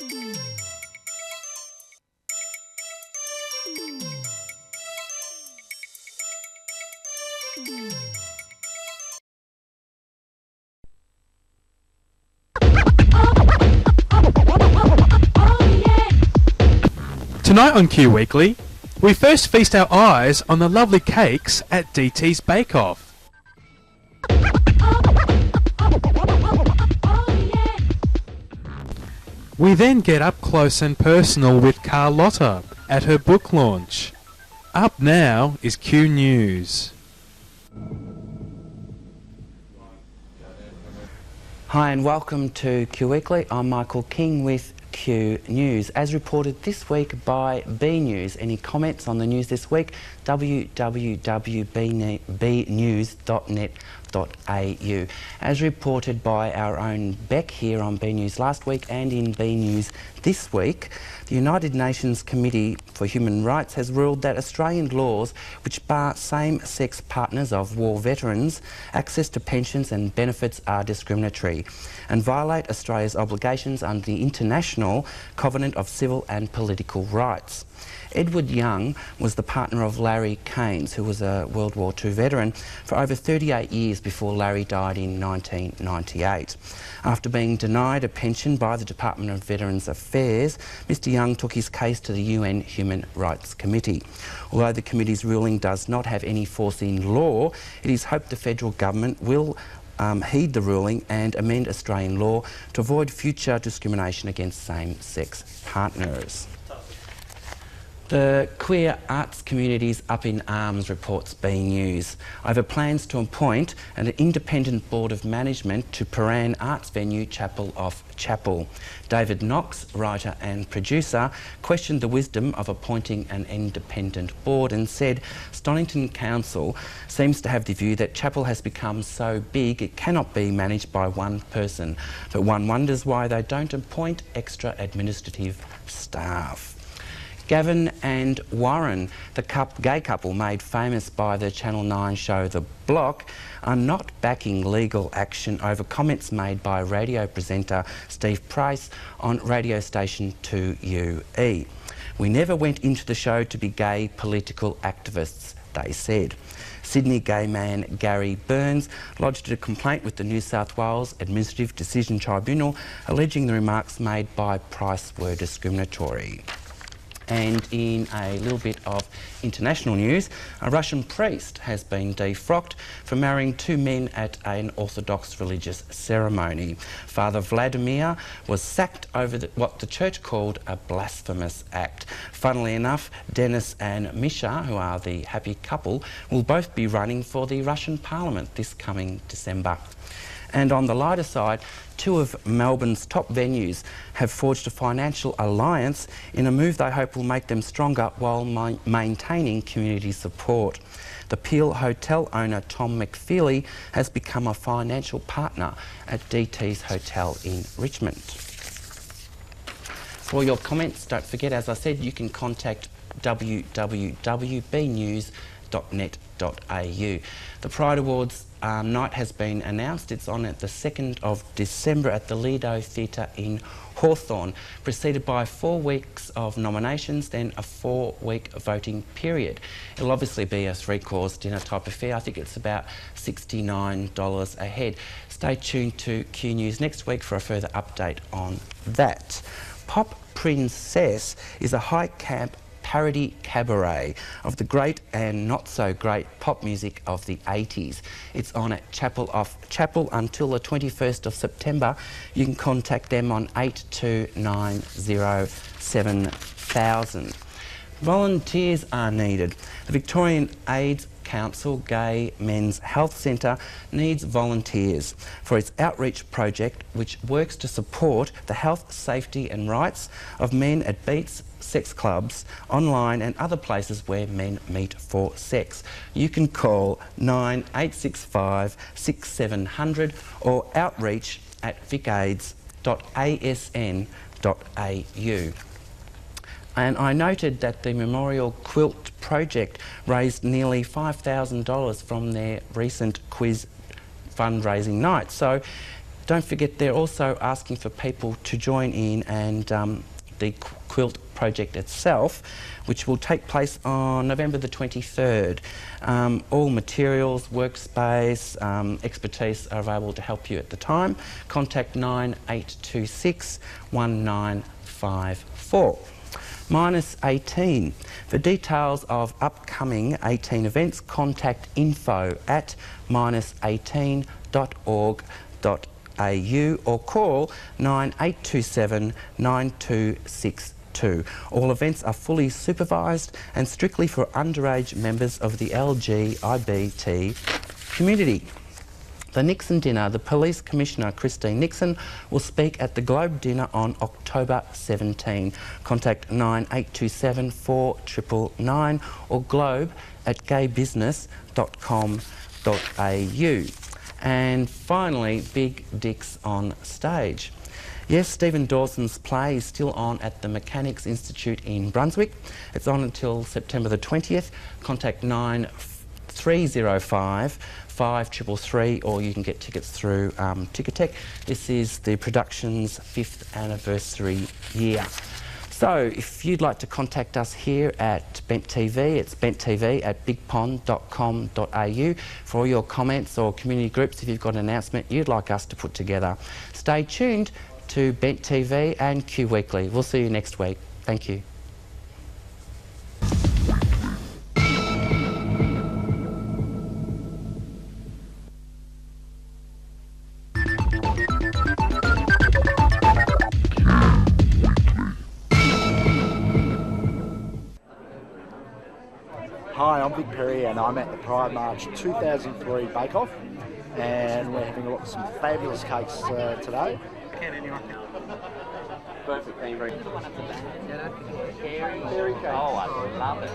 Tonight on Q Weekly, we first feast our eyes on the lovely cakes at DT's Bake Off. We then get up close and personal with Carlotta at her book launch. Up now is Q News. Hi and welcome to Q Weekly. I'm Michael King with Q News. As reported this week by B News. Any comments on the news this week? www.bnews.net.au. As reported by our own Beck here on B News last week and in B News this week, the United Nations Committee for Human Rights has ruled that Australian laws which bar same-sex partners of war veterans access to pensions and benefits are discriminatory and violate Australia's obligations under the International Covenant of Civil and Political Rights. Edward Young was the partner of Larry Keynes, who was a World War II veteran, for over 38 years before Larry died in 1998. After being denied a pension by the Department of Veterans Affairs, Mr Young took his case to the UN Human Rights Committee. Although the committee's ruling does not have any force in law, it is hoped the federal government will heed the ruling and amend Australian law to avoid future discrimination against same-sex partners. The queer arts community's up in arms, reports B News, over plans to appoint an independent board of management to Paran arts venue Chapel Off Chapel. David Knox, writer and producer, questioned the wisdom of appointing an independent board and said Stonington Council seems to have the view that Chapel has become so big it cannot be managed by one person, but one wonders why they don't appoint extra administrative staff. Gavin and Warren, the gay couple made famous by the Channel 9 show The Block, are not backing legal action over comments made by radio presenter Steve Price on radio station 2UE. We never went into the show to be gay political activists, they said. Sydney gay man Gary Burns lodged a complaint with the New South Wales Administrative Decision Tribunal alleging the remarks made by Price were discriminatory. And in a little bit of international news, a Russian priest has been defrocked for marrying two men at an Orthodox religious ceremony. Father Vladimir was sacked over what the church called a blasphemous act. Funnily enough, Denis and Misha, who are the happy couple, will both be running for the Russian Parliament this coming December. And on the lighter side, two of Melbourne's top venues have forged a financial alliance in a move they hope will make them stronger while maintaining community support. The Peel Hotel owner Tom McFeely has become a financial partner at DT's Hotel in Richmond. For your comments, don't forget, as I said, you can contact www.bnews.net.au. The Pride Awards night has been announced. It's on at the 2nd of December at the Lido Theatre in Hawthorn, preceded by 4 weeks of nominations, then a 4-week voting period. It'll obviously be a 3-course dinner type affair. I think it's about $69 a head. Stay tuned to Q News next week for a further update on that. Pop Princess is a high camp parody cabaret of the great and not so great pop music of the 80s. It's on at Chapel Off Chapel until the 21st of September. You can contact them on 82907000. Volunteers are needed. The Victorian AIDS Council Gay Men's Health Centre needs volunteers for its outreach project, which works to support the health, safety and rights of men at beats, sex clubs, online and other places where men meet for sex. You can call 9865 6700 or outreach at vicaids.asn.au. And I noted that the Memorial Quilt Project raised nearly $5,000 from their recent quiz fundraising night. So Don't forget, they're also asking for people to join in and the quilt project itself, which will take place on November the 23rd. All materials, workspace, expertise are available to help you at the time. Contact 9826 1954. Minus 18. For details of upcoming 18 events, contact info@minus18.org.au or call 9827 9262. All events are fully supervised and strictly for underage members of the LGBT community. The Nixon Dinner, the Police Commissioner Christine Nixon will speak at the Globe Dinner on October 17. Contact 9827 4999 or globe@gaybusiness.com.au. And finally, Big Dicks on Stage. Yes, Stephen Dawson's play is still on at the Mechanics Institute in Brunswick. It's on until September the 20th. Contact 9305 5333 or you can get tickets through Ticketek. This is the production's 5th anniversary year. So if you'd like to contact us here at Bent TV, it's benttv@bigpond.com.au for all your comments or community groups. If you've got an announcement you'd like us to put together, stay tuned to Bent TV and Q Weekly. We'll see you next week. Thank you. Hi, I'm Vic Perry and I'm at the Pride March 2003 Bake Off and we're having a look at some fabulous cakes today. Perfect, thank you very much. Fairy cake. Oh, I love it.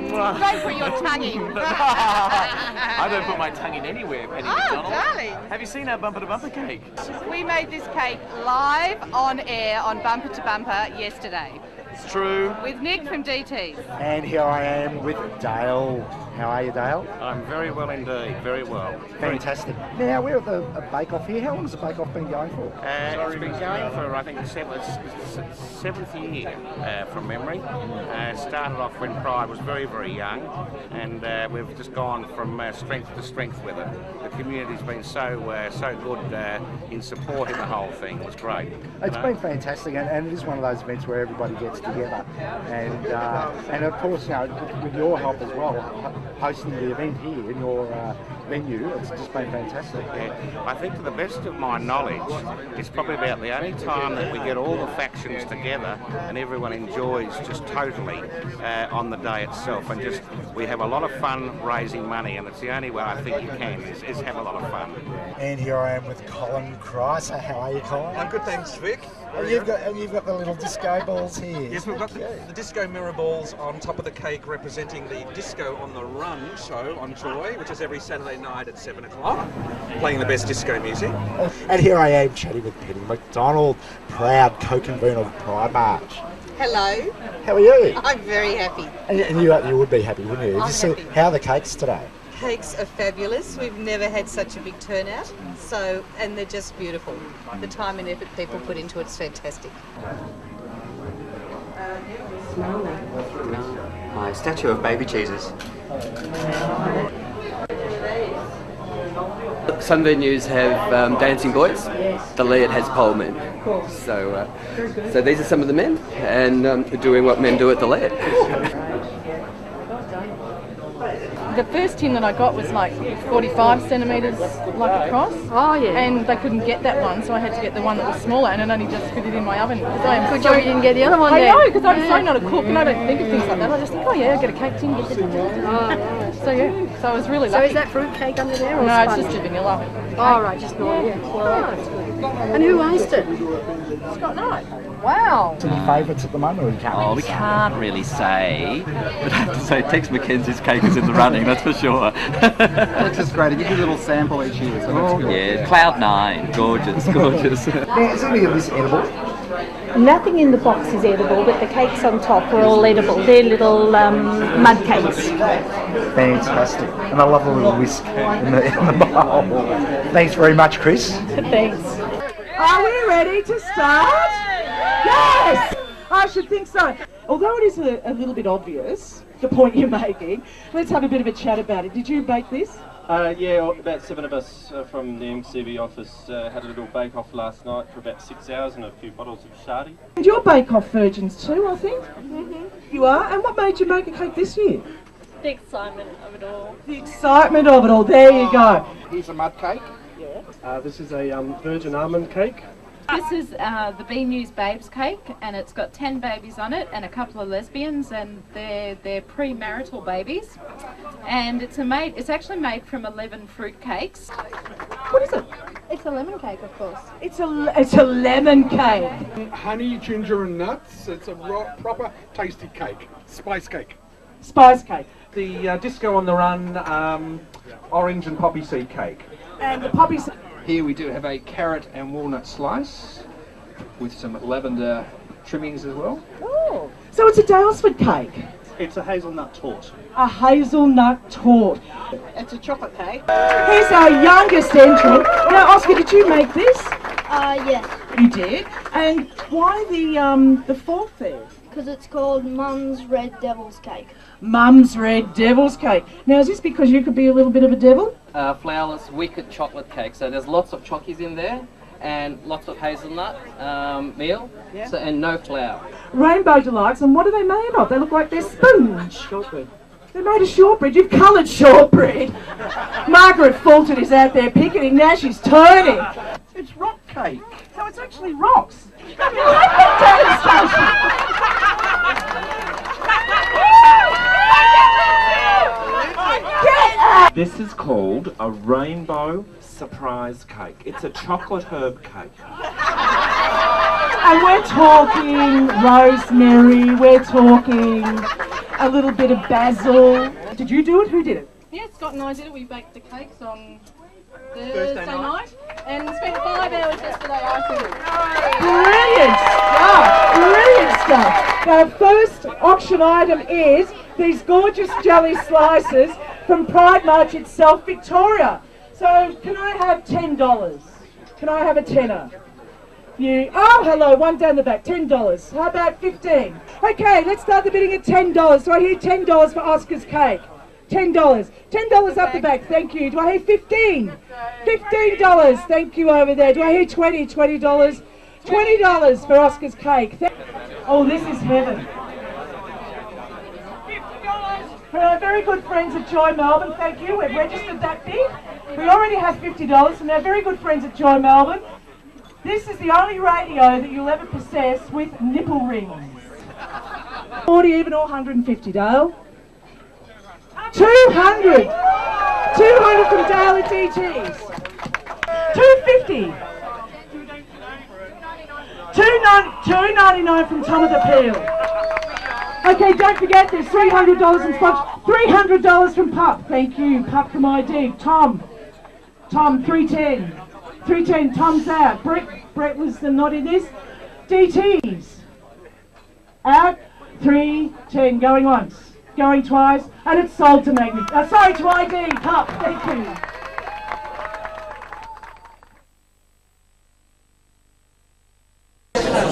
Don't put your tongue in. I don't put my tongue in anywhere, Penny McDonald. Darling. Have you seen our bumper to bumper cake? We made this cake live on air on Bumper to Bumper yesterday It's true. with Nick from DT's. And here I am with Dale. How are you, Dale? I'm very well indeed, very well. Fantastic. Now, we're at the Bake Off here. How long has the Bake Off been going for? It's been going for, I think, the seventh year from memory. Started off when Pride was very, very young, and we've just gone from strength to strength with it. The community's been so good in supporting the whole thing. It was great. It's been fantastic, and it is one of those events where everybody gets together. And of course, with your help as well, hosting the event here in your venue, it's just been fantastic. Yeah, I think to the best of my knowledge, it's probably about the only time that we get all the factions together and everyone enjoys just totally on the day itself, and just we have a lot of fun raising money, and it's the only way I think you can is have a lot of fun. And here I am with Colin Chrysler. How are you, Colin? I'm good, thanks, Vic. And you've got the little disco balls here. Yes, we've got the disco mirror balls on top of the cake representing the Disco on the Run show on Joy, which is every Saturday night at 7 o'clock, playing the best disco music. And here I am chatting with Penny McDonald, proud co-convener of Pride March. Hello. How are you? I'm very happy. And you would be happy, wouldn't you? I'm happy. How are the cakes today? Cakes are fabulous. We've never had such a big turnout, and they're just beautiful. The time and effort people put into it's fantastic. My statue of baby cheeses. Some venues have dancing boys. The lead has pole men. So these are some of the men, and doing what men do at the lead. The first tin that I got was like 45 centimetres like across. Oh yeah. And they couldn't get that one, so I had to get the one that was smaller, and it only just fitted in my oven. Good job you didn't get the other one I then. know, because I'm so not a cook and I don't think of things like that. I just think, oh yeah, I'll get a cake tin, get the So yeah, so I was really lucky. So is that fruit cake under there or No, sponge? it's just a vanilla. Oh right, just normal. Yeah. Oh, that's good. And who iced it? Scott Knight. Wow. Any favourites at the moment, or you can't? Oh, we can't really say, but I have to say Tex McKenzie's cake is in the running, that's for sure. Looks just great. I give you a little sample each year, so that's good. Yeah, Cloud9, gorgeous, gorgeous. Now, is any of this edible? Nothing in the box is edible, but the cakes on top are all edible. They're little mud cakes. Fantastic. And I love the little whisk in the bowl. Thanks very much, Chris. Thanks. Are we ready to start? Yes! I should think so. Although it is a little bit obvious, the point you're making, let's have a bit of a chat about it. Did you bake this? Yeah, about 7 of us from the MCV office had a little bake-off last night for about 6 hours and a few bottles of shardy. And you're bake-off virgins too, I think? Mm-hmm. You are? And what made you make a cake this year? The excitement of it all. The excitement of it all, there you go. Here's a mud cake. Yeah. This is a virgin almond cake. This is the B News Babes cake, and it's got 10 babies on it and a couple of lesbians, and they're pre-marital babies. And it's actually made from 11 fruit cakes. What is it? It's a lemon cake, of course. It's a lemon cake. Honey, ginger and nuts. It's a proper tasty cake. Spice cake. Spice cake. The Disco on the Run orange and poppy seed cake. And the poppy seed. Here we do have a carrot and walnut slice with some lavender trimmings as well. Oh, so it's a Dalesford cake. It's a hazelnut torte. A hazelnut torte. It's a chocolate cake. Here's our youngest entrant. Now, Oscar, did you make this? Yes. You did? And why the fourth there? Because it's called Mum's Red Devil's Cake. Mum's Red Devil's Cake. Now, is this because you could be a little bit of a devil? Flourless wicked chocolate cake. So there's lots of chockies in there and lots of hazelnut meal, and no flour. Rainbow Delights, and what are they made of? They look like they're sponge. Shortbread. They're made of shortbread. You've coloured shortbread. Margaret Fulton is out there picketing. Now she's turning. It's rock cake. So it's actually rocks. Have you like that demonstration? This is called a rainbow surprise cake. It's a chocolate herb cake. And we're talking rosemary, we're talking a little bit of basil. Did you do it? Who did it? Yeah, Scott and I did it. We baked the cakes on Thursday night and spent 5 hours yesterday icing. Brilliant stuff. Our first auction item is these gorgeous jelly slices from Pride March itself, Victoria. So can I have $10? Can I have a tenner? Oh, hello, one down the back, $10. How about 15? Okay, let's start the bidding at $10. So I hear $10 for Oscar's cake. $10. $10 up the back, thank you. Do I hear 15? $15, thank you over there. Do I hear 20? $20? $20 for Oscar's cake. Oh, this is heaven. For our very good friends at Joy Melbourne, thank you. We've registered that bid. We already have $50 from our very good friends at Joy Melbourne. This is the only radio that you'll ever possess with nipple rings. 40 even or 150, Dale? 200! 200 from Dale at DT's. 250. $2.99 from Tom of the Peel. Okay, don't forget there's $300 in spots. $300 from Pup. Thank you, Pup from ID. Tom, 310. 310, Tom's out. Brett was not in this. DT's out. 310, going once, going twice, and it's sold to Magnet. Sorry, to ID. Pup, thank you.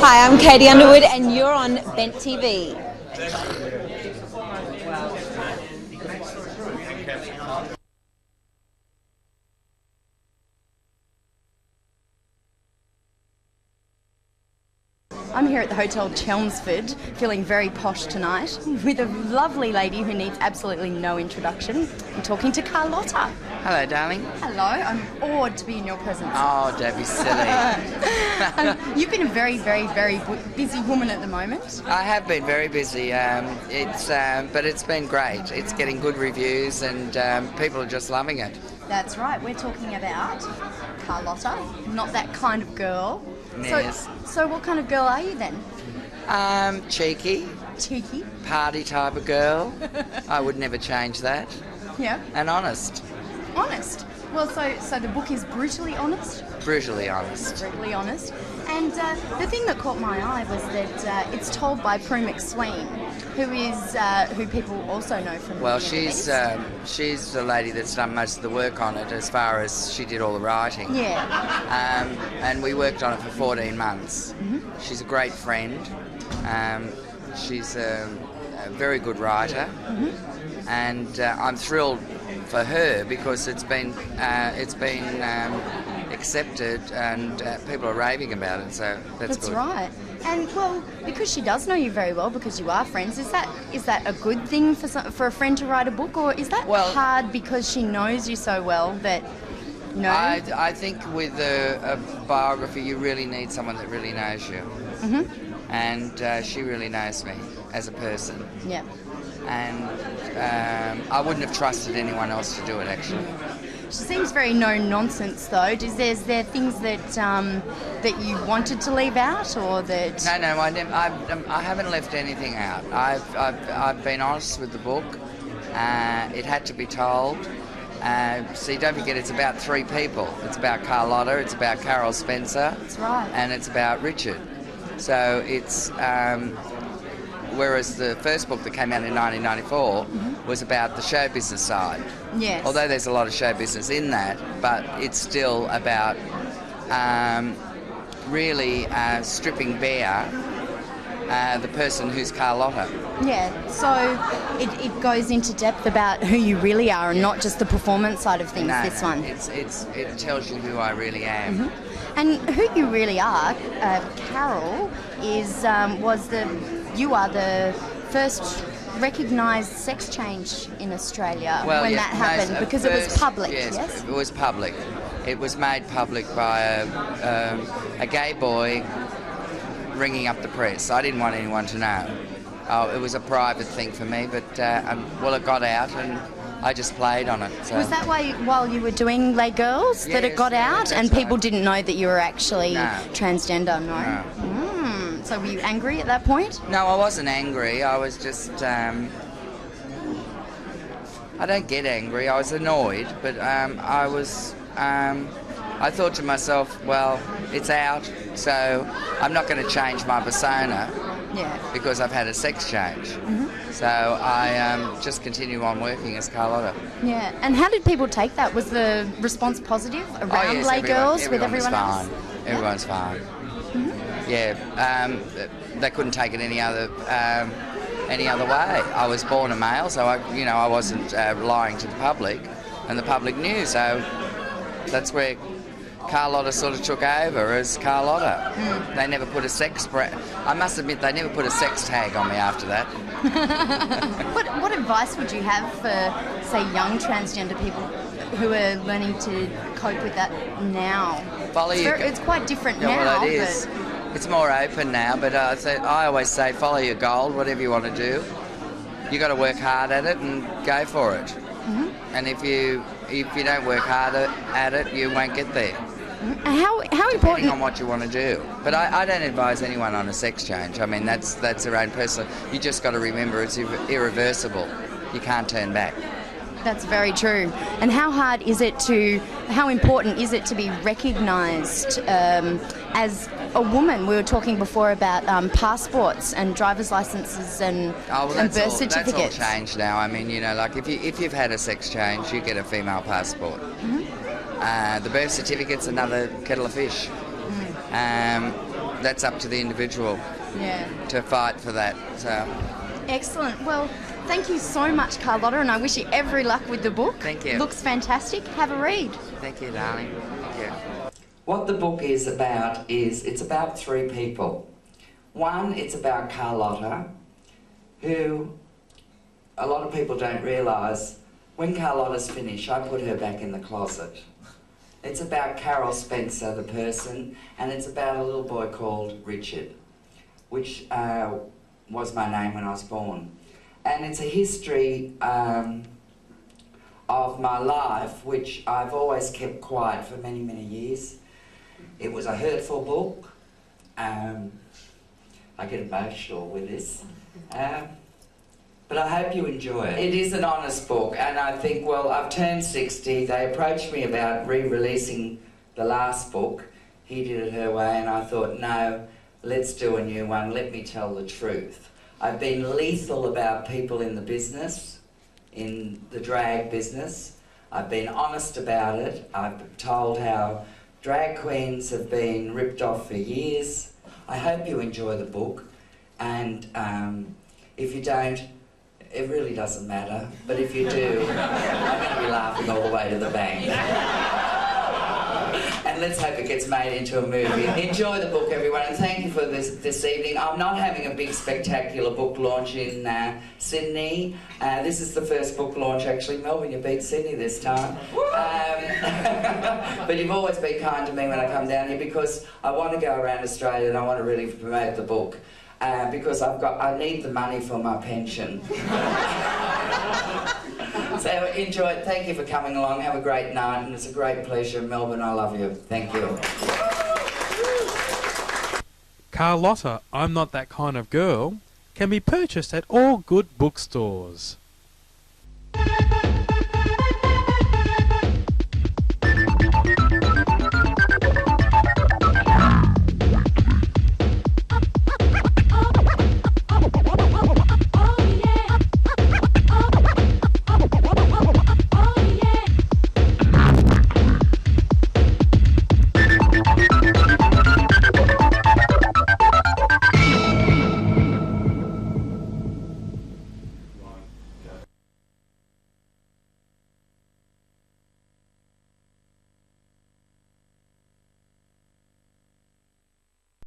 Hi, I'm Katie Underwood and you're on Bent TV. I'm here at the Hotel Chelmsford, feeling very posh tonight, with a lovely lady who needs absolutely no introduction. I'm talking to Carlotta. Hello, darling. Hello, I'm awed to be in your presence. Oh, don't be silly. You've been a very, very, very busy woman at the moment. I have been very busy. But it's been great. It's getting good reviews and people are just loving it. That's right. We're talking about Carlotta, not that kind of girl. Yes. So what kind of girl are you then? Cheeky. Cheeky. Party type of girl. I would never change that. Yeah. And honest. Honest. Well, so the book is brutally honest? Brutally honest. Brutally honest. And the thing that caught my eye was that it's told by Prue McSween, who people also know from Well, the she's the lady that's done most of the work on it, as far as she did all the writing. Yeah. And we worked on it for 14 months. Mm-hmm. She's a great friend. She's a very good writer. Mm-hmm. And I'm thrilled for her because it's been accepted and people are raving about it, so that's good. That's right. And well, because she does know you very well, because you are friends, is that a good thing for a friend to write a book, or is that hard because she knows you so well that? No. I think with a biography, you really need someone that really knows you. Mm-hmm. And she really knows me as a person. Yeah. And I wouldn't have trusted anyone else to do it, actually. She seems very no-nonsense, though. Is there things that that you wanted to leave out, or that? No, I haven't left anything out. I've been honest with the book. It had to be told. See, don't forget, it's about three people. It's about Carlotta, it's about Carol Spencer. That's right. And it's about Richard. So it's... whereas the first book that came out in 1994 was about the show business side. Yes. Although there's a lot of show business in that, but it's still about really stripping bare the person who's Carlotta. Yeah, so it goes into depth about who you really are and not just the performance side of things, this one. It tells you who I really am. Mm-hmm. And who you really are, Carol, you are the first recognised sex change in Australia when that happened, because it was public, yes? It was public. It was made public by a gay boy ringing up the press. I didn't want anyone to know. It was a private thing for me, but it got out and I just played on it. So. Was that why, while you were doing Les Girls, that it got out and people didn't know that you were actually transgender? No. So were you angry at that point? No, I wasn't angry. I was just... I don't get angry. I was annoyed, but I was... I thought to myself, well, it's out, so I'm not going to change my persona because I've had a sex change. Mm-hmm. So I just continue on working as Carlotta. Yeah, and how did people take that? Was the response positive around Les Girls with everyone else? Everyone's fine. Mm-hmm. Yeah, they couldn't take it any other way. I was born a male, so I wasn't lying to the public, and the public knew. So that's where Carlotta sort of took over as Carlotta. Mm. They never put a sex... I must admit, they never put a sex tag on me after that. What advice would you have for, say, young transgender people who are learning to cope with that now? It's quite different now. Well, it is. It's more open now, but I always say follow your goal, whatever you want to do. You got to work hard at it and go for it. Mm-hmm. And if you don't work hard at it, you won't get there. How important? Depending on what you want to do. But I don't advise anyone on a sex change. I mean, that's their own personal... You just got to remember it's irreversible. You can't turn back. That's very true. And how important is it to be recognised as a woman? We were talking before about passports and driver's licences and birth certificates. That's all changed now. I mean, like if you've had a sex change, you get a female passport. Mm-hmm. The birth certificate's another kettle of fish. That's up to the individual to fight for that. So. Excellent. Well, thank you so much, Carlotta, and I wish you every luck with the book. Thank you. Looks fantastic. Have a read. Thank you, darling. Thank you. What the book is about it's about three people. One, it's about Carlotta, who a lot of people don't realise, when Carlotta's finished, I put her back in the closet. It's about Carol Spencer, the person, and it's about a little boy called Richard, which was my name when I was born. And it's a history of my life, which I've always kept quiet for many, many years. It was a hurtful book. I get emotional with this. But I hope you enjoy it. It is an honest book, and I think, well, I've turned 60. They approached me about re-releasing the last book. He did it her way, and I thought, no, let's do a new one. Let me tell the truth. I've been lethal about people in the business, in the drag business. I've been honest about it. I've told how drag queens have been ripped off for years. I hope you enjoy the book, and if you don't, it really doesn't matter, but if you do, I'm going to be laughing all the way to the bank. And let's hope it gets made into a movie. Enjoy the book, everyone, and thank you for this evening. I'm not having a big spectacular book launch in Sydney. This is the first book launch, actually. Melbourne, you beat Sydney this time. But you've always been kind to me when I come down here, because I want to go around Australia and I want to really promote the book. Because I need the money for my pension. So enjoy it. Thank you for coming along. Have a great night, and it's a great pleasure. Melbourne, I love you. Thank you. Carlotta, I'm Not That Kind of Girl can be purchased at all good bookstores.